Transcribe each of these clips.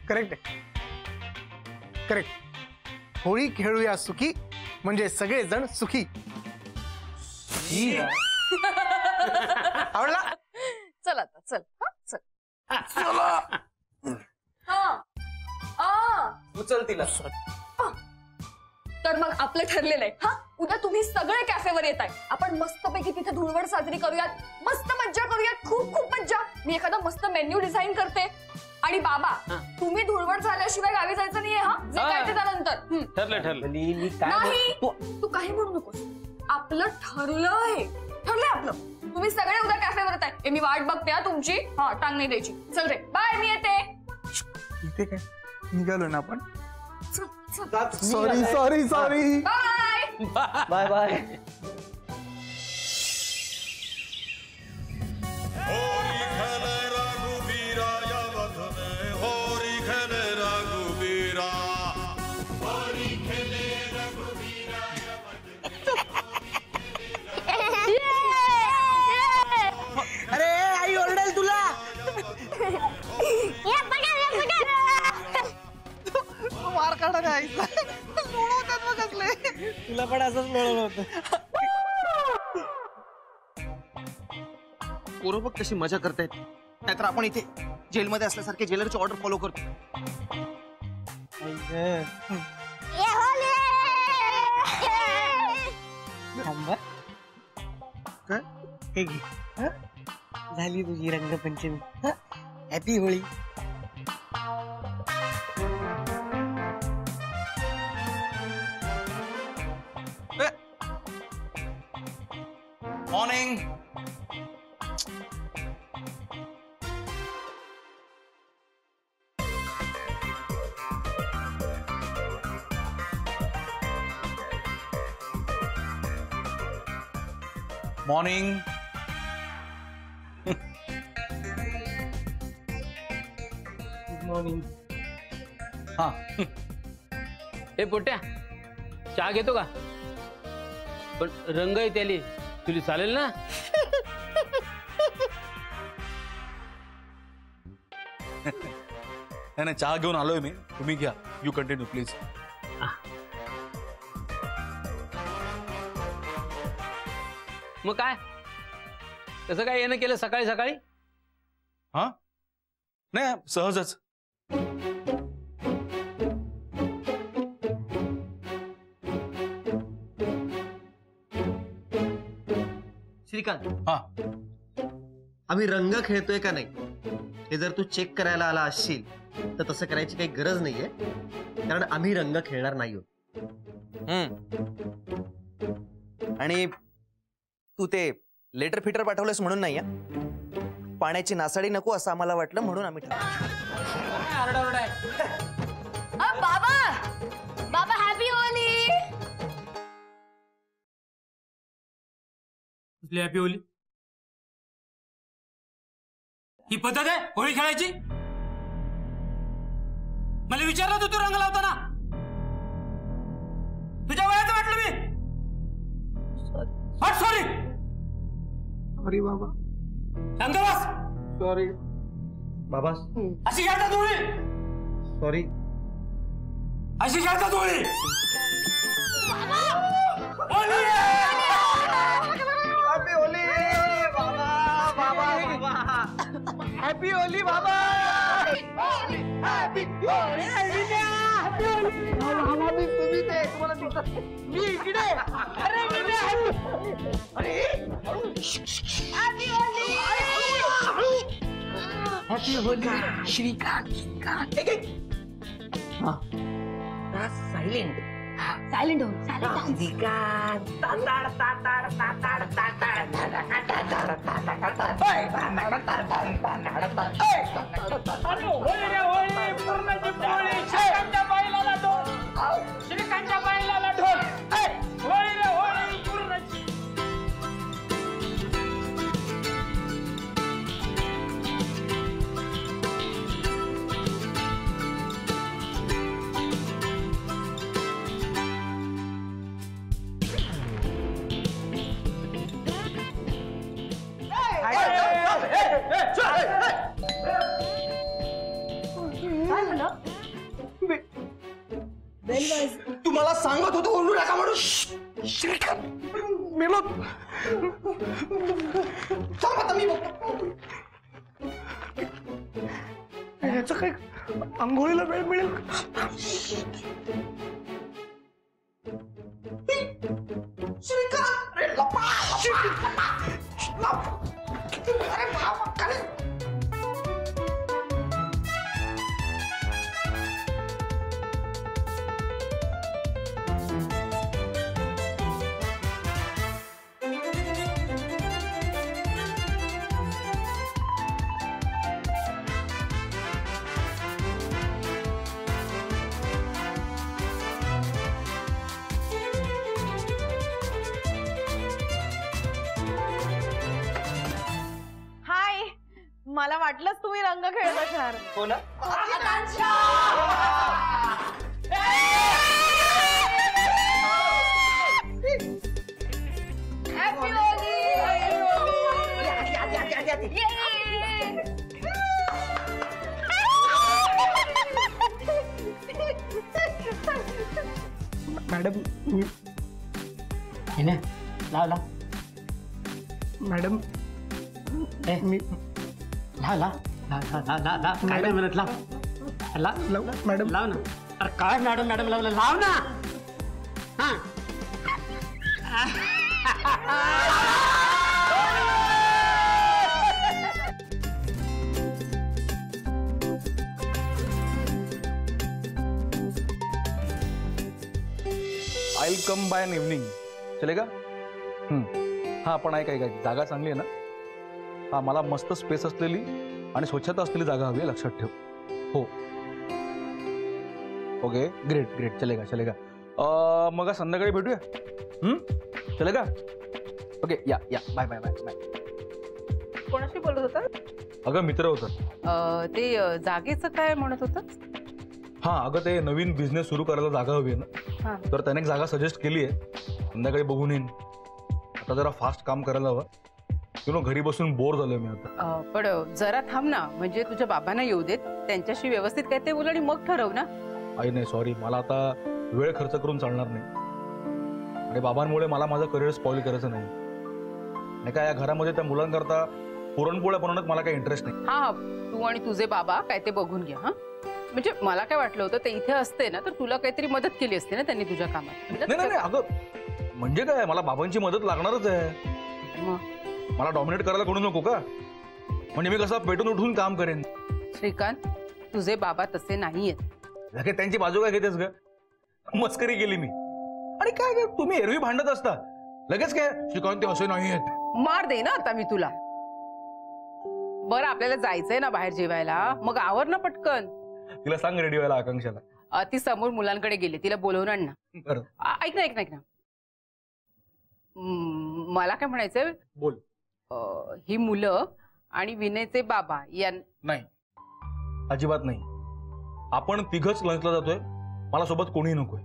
Correct आहे, correct. Holi खेळूया सुखी म्हणजे सगळेजण सुखी. आवडला? चल आता चल. चल उचल तिला. तर मग आपलं ठरलेलं आहे. हा, उद्या तुम्ही सगळे कॅफेवर येत आहे. आपण मस्तपैकी तिथे धुळवड साजरी करूयात, मस्त मज्जा करूयात, खूप खूप मज्जा. मी एखादा मस्त मेन्यू डिझाईन करते. आणि बाबा तुम्ही धुळवड झाल्याशिवाय गावी जायचं नाहीये. हा, जे काय ते त्यानंतर. ठरलं. नाही, तू काही म्हणू नकोस. आपलं ठरलंय आपलं. तुम्ही सगळे उद्या कॅफेवर येत आहे. मी वाट बघते हा तुमची. हा, टांग नाही द्यायची. चल रे, बाय, मी येते. इथे काय निघालो ना आपण. Sorry sorry sorry. Bye bye bye. अरे आई ओरडेल तुला. मार काढा काय लोळवतात मग असले. तुला पण असंच लोळवलं होतं. पोरं बघ कशी मजा करतायत. नाहीतर आपण इथे जेलमध्ये असल्यासारखे जेलरची ऑर्डर फॉलो करतो. झाली तुझी Rangpanchami. Happy Holi. Morning. Morning. Good morning. हा, हे पोट्या, चहा घेतो का? पण रंग आहे त्याली, तुला चालेल ना? नाही चहा घेऊन आलोय मी. तुम्ही घ्या. You continue please. मग काय कसं काय येणं केलं सकाळी सकाळी? हा, नाही सहजच. श्रीकांत, हा, आम्ही रंग खेळतोय का नाही हे जर तू चेक करायला आला असशील तर तसं करायची काही गरज नाहीये, कारण आम्ही रंग खेळणार नाही आहोत. आणि तू ते लेटर फिटर पाठवलंस म्हणून नाही. पाण्याची नासाडी नको असं आम्हाला वाटलं म्हणून आम्ही बाबा हॅपी होली. हॅपी होली ही पद्धत आहे होळी खेळायची? मला विचारलं तू रंग लावताना? तुझ्या वयाचं वाटलं मी. सॉरी सॉरी बाबा. अंगवास सॉरी बाबा. अशी खेळतात होळी? सॉरी. अशी खेळतात होळी? हॅपी होली बाबा. बाबा बाबा हॅपी होली बाबा. Happy Holy. तुम्ही ते तुम्हाला दिसत मी इकडे. अरे हॅपी होली श्रीकांत. सायलेंट हो. श्रीकांतच्या बाईला ढोल. होळी रे होळी पूर्णाची. झालं? तुम्हाला सांगत होतो ओरडू नका म्हणून. मेलो. थांब आता मी बघतो. याचं काय आंघोळीला वेळ मिळेल? श्रीकांत, अरे लपा, लपा. अरे बाबा, काय? हाय, मला वाटलंच तुम्ही रंग खेळत असणार. हो ना? Happy मॅडम हिने लाव लाव मॅडम ए मी लाव लाव लाव लाव लाव लाव काय नाही म्हणत लाव लाव मॅडम लाव ना. अरे काय मॅडम मॅडम लावलं लाव ना. हा I will come by an evening. चलेगा? हा पण ऐका ऐका जागा चांगली आहे ना? हा मला मस्त स्पेस असलेली आणि स्वच्छता असलेली जागा हवी आहे, लक्षात ठेव. हो ओके ग्रेट ग्रेट चलेगा चलेगा. मग संध्याकाळी भेटूया. चलेगा? ओके या या बाय बाय बाय बाय. कोणाशी बोलत होता? अगं मित्र होतं. ते जागेचं काय म्हणत होतं? हा अगं ते नवीन बिझनेस सुरू करायला जागा हवी आहे हा. ना, तर त्याने एक जागा सजेस्ट केली आहे. संध्याकाळी बघून येईन. आता जरा फास्ट काम करायला हवं. घरी बसून बोर झालोय मी आता. पण जरा थांब ना, म्हणजे तुझ्या बाबांना येऊ देत, त्यांच्याशी व्यवस्थित काय ते बोल आणि मग ठरव ना. आई नाही सॉरी, मला आता वेळ खर्च करून चालणार नाही. आणि बाबांमुळे मला माझं करिअर स्पॉइल करायचं नाही. नाही का या घरामध्ये त्या मुलांकरता पुरणपोळ्या बनवण्यात मला काही इंटरेस्ट नाही. हा तू आणि तुझे बाबा काय ते बघून घ्या. हा म्हणजे मला काय वाटलं होतं ते इथे असते ना तर तुला काहीतरी मदत केली असते ना त्यांनी तुझ्या कामात. नाही नाही नाही, अगं म्हणजे काय मला बाबांची मदत लागणारच आहे. मला डॉमिनेट करायला कोणी नको का? म्हणजे मी कसं पेटून उठून काम करेन. श्रीकांत तुझे बाबा तसे नाहीयेत. लगेच त्यांची बाजू काय घेतेस ग? मस्करी केली मी. आणि काय काय तुम्ही एरवी भांडत असता, लगेच काय श्रीकांत ते असे नाही आहेत. मार दे ना आता मी तुला. बरं आपल्याला जायचंय ना बाहेर जेवायला, मग आवर ना पटकन. तिला सांग रेडी व्हायला आकांक्षाला. ती समोर मुलांकडे गेले, तिला बोलवून आण ना. बरं ऐक ना ऐक ना ऐक ना, मला काय म्हणायचंय, बोल. ही मुलं आणि विनयचे बाबा नाही अजिबात नाही. आपण तिघच लंचला जातोय, मला सोबत कोणीही नकोय.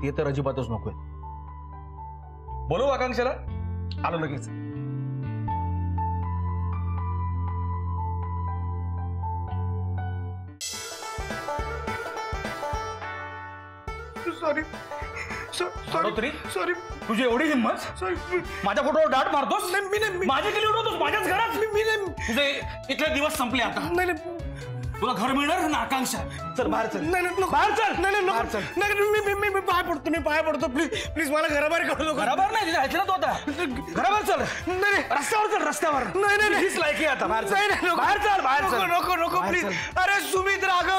ते तर अजिबातच नकोय. बोलू आकांक्षाला? आलो लगेच. सॉरी सॉरी सॉरी तुझी एवढी हिंमत? सॉरी माझ्या फोटोवर डाट मारतोस? मी नाही माझी केली उडवतोस माझ्याच घरात? मी नाही तुझे इथले दिवस संपले आता. नाही तुला घर मिळणार ना आकांक्षा? चल बाहेर चल. बाहेर चल. बाहेर चल. नाही मी पाय पडतो प्लीज प्लीज मला घराबाहेर काढू नको. घराबाहेर नाही तिथे ऐकलं तो आता. घराबाहेर चल. नाही रस्त्यावर चल रस्त्यावर. नाही हीच लायकी आता. बाहेर चल. नाही बाहेर चल बाहेर चल. नको प्लीज. अरे सुमित राघव